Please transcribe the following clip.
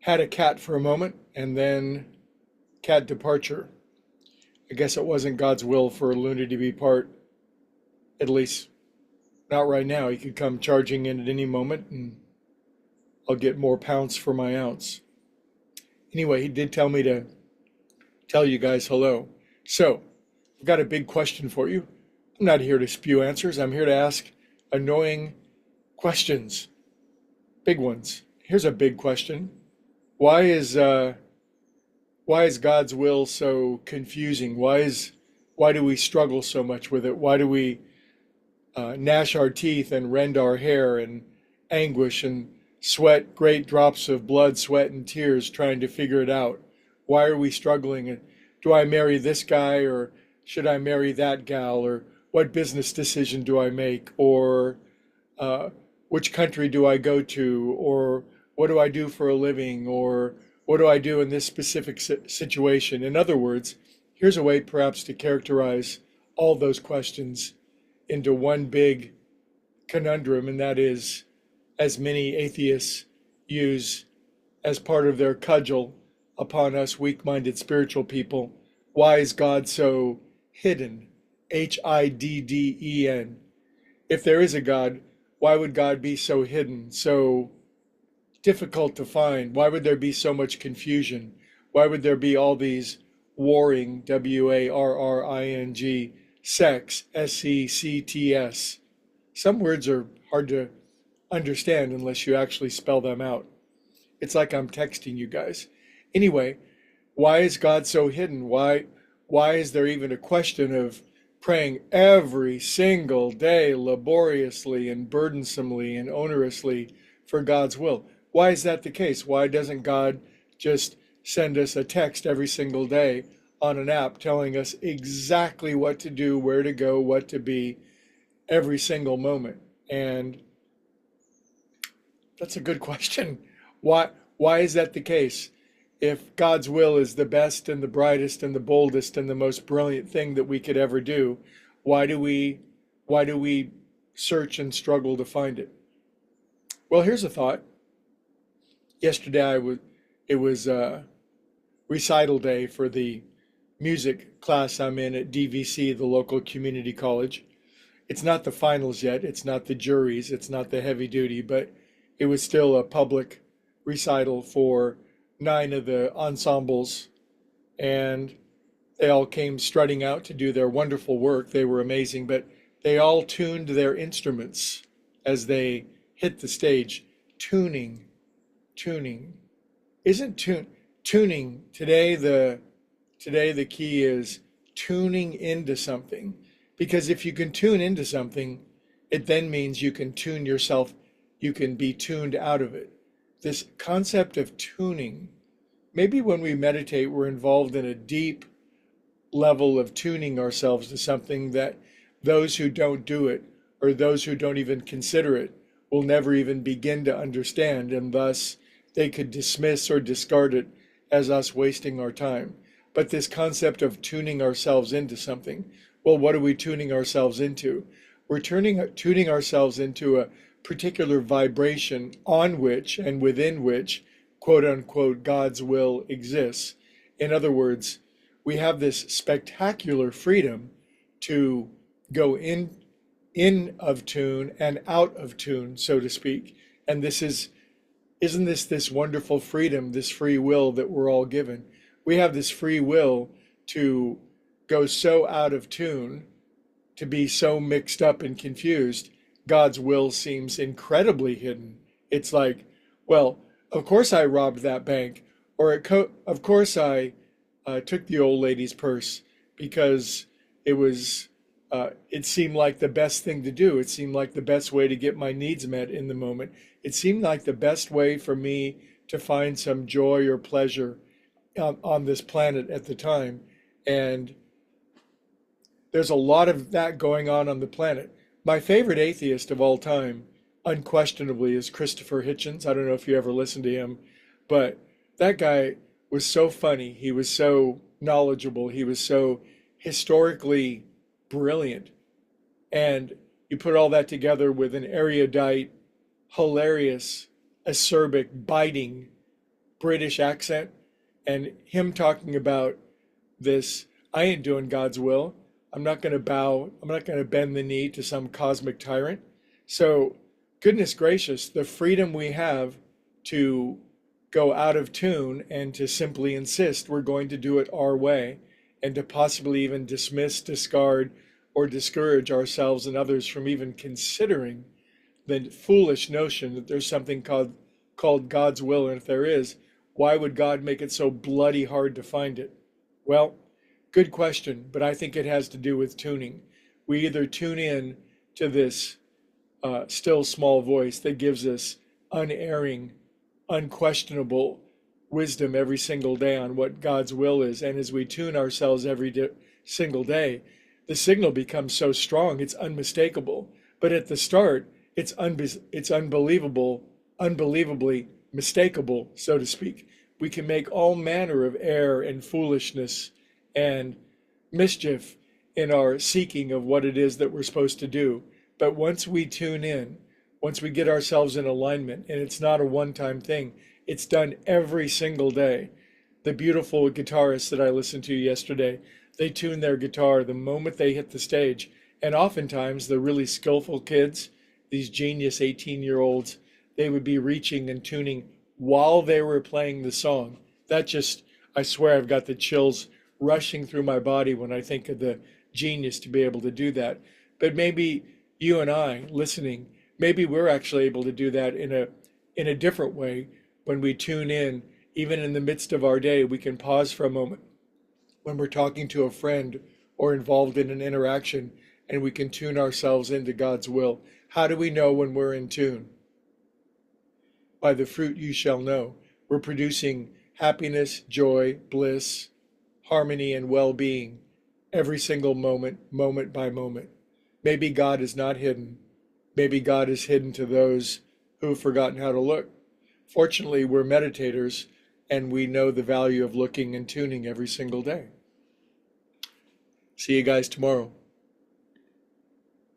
Had a cat for a moment and then cat departure. I guess it wasn't God's will for Luna to be part, at least not right now. He could come charging in at any moment and I'll get more pounds for my ounce. Anyway, he did tell me to tell you guys hello. So, I've got a big question for you. I'm not here to spew answers. I'm here to ask annoying questions, big ones. Here's a big question. Why is God's will so confusing? Why do we struggle so much with it? Why do we gnash our teeth and rend our hair and anguish and sweat great drops of blood, sweat, and tears trying to figure it out? Why are we struggling? Do I marry this guy or should I marry that gal? Or what business decision do I make? Or which country do I go to? Or what do I do for a living? Or what do I do in this specific situation? In other words, here's a way perhaps to characterize all those questions into one big conundrum, and that is, as many atheists use as part of their cudgel upon us weak-minded spiritual people, why is God so hidden? Hidden. If there is a God, why would God be so hidden, so difficult to find? Why would there be so much confusion? Why would there be all these warring, warring, sects, sects? Some words are hard to understand unless you actually spell them out. It's like I'm texting you guys. Anyway, why is God so hidden? Why is there even a question of praying every single day laboriously and burdensomely and onerously for God's will? Why is that the case? Why doesn't God just send us a text every single day on an app telling us exactly what to do, where to go, what to be every single moment? And that's a good question. Why is that the case? If God's will is the best and the brightest and the boldest and the most brilliant thing that we could ever do, why do we search and struggle to find it? Well, here's a thought. Yesterday it was recital day for the music class I'm in at DVC, the local community college. It's not the finals yet, it's not the juries, it's not the heavy duty, but it was still a public recital for 9 of the ensembles, and they all came strutting out to do their wonderful work. They were amazing, but they all tuned their instruments as they hit the stage. Tuning. Isn't tuning today the key is tuning into something? Because if you can tune into something, it then means you can tune yourself, you can be tuned out of it. This concept of tuning, maybe when we meditate, we're involved in a deep level of tuning ourselves to something that those who don't do it, or those who don't even consider it, will never even begin to understand, and thus they could dismiss or discard it as us wasting our time. But this concept of tuning ourselves into something, well, what are we tuning ourselves into? We're tuning ourselves into a particular vibration on which and within which, quote unquote, God's will exists. In other words, we have this spectacular freedom to go in of tune and out of tune, so to speak. And isn't this wonderful freedom, this free will that we're all given? We have this free will to go so out of tune, to be so mixed up and confused. God's will seems incredibly hidden. It's like, well, of course I robbed that bank, or of course I took the old lady's purse because it seemed like the best thing to do. It seemed like the best way to get my needs met in the moment. It seemed like the best way for me to find some joy or pleasure on this planet at the time. And there's a lot of that going on the planet. My favorite atheist of all time, unquestionably, is Christopher Hitchens. I don't know if you ever listened to him, but that guy was so funny. He was so knowledgeable. He was so historically brilliant. And you put all that together with an erudite, hilarious, acerbic, biting, British accent, and him talking about this, I ain't doing God's will. I'm not going to bow. I'm not going to bend the knee to some cosmic tyrant. So, goodness gracious, the freedom we have to go out of tune and to simply insist we're going to do it our way, and to possibly even dismiss, discard, or discourage ourselves and others from even considering the foolish notion that there's something called God's will. And if there is, why would God make it so bloody hard to find it? Well, good question, but I think it has to do with tuning. We either tune in to this still small voice that gives us unerring, unquestionable wisdom every single day on what God's will is. And as we tune ourselves every single day, the signal becomes so strong, it's unmistakable. But at the start, it's unbelievably mistakable, so to speak. We can make all manner of error and foolishness and mischief in our seeking of what it is that we're supposed to do. But once we tune in, once we get ourselves in alignment, and it's not a one-time thing, it's done every single day. The beautiful guitarists that I listened to yesterday, they tune their guitar the moment they hit the stage. And oftentimes the really skillful kids, these genius 18-year-olds, they would be reaching and tuning while they were playing the song. That just, I swear I've got the chills rushing through my body when I think of the genius to be able to do that. But maybe you and I listening, maybe we're actually able to do that in a different way. When we tune in, even in the midst of our day, we can pause for a moment when we're talking to a friend or involved in an interaction, and we can tune ourselves into God's will. How do we know when we're in tune? By the fruit you shall know. We're producing happiness, joy, bliss, harmony, and well-being every single moment, moment by moment. Maybe God is not hidden. Maybe God is hidden to those who've forgotten how to look. Fortunately, we're meditators, and we know the value of looking and tuning every single day. See you guys tomorrow.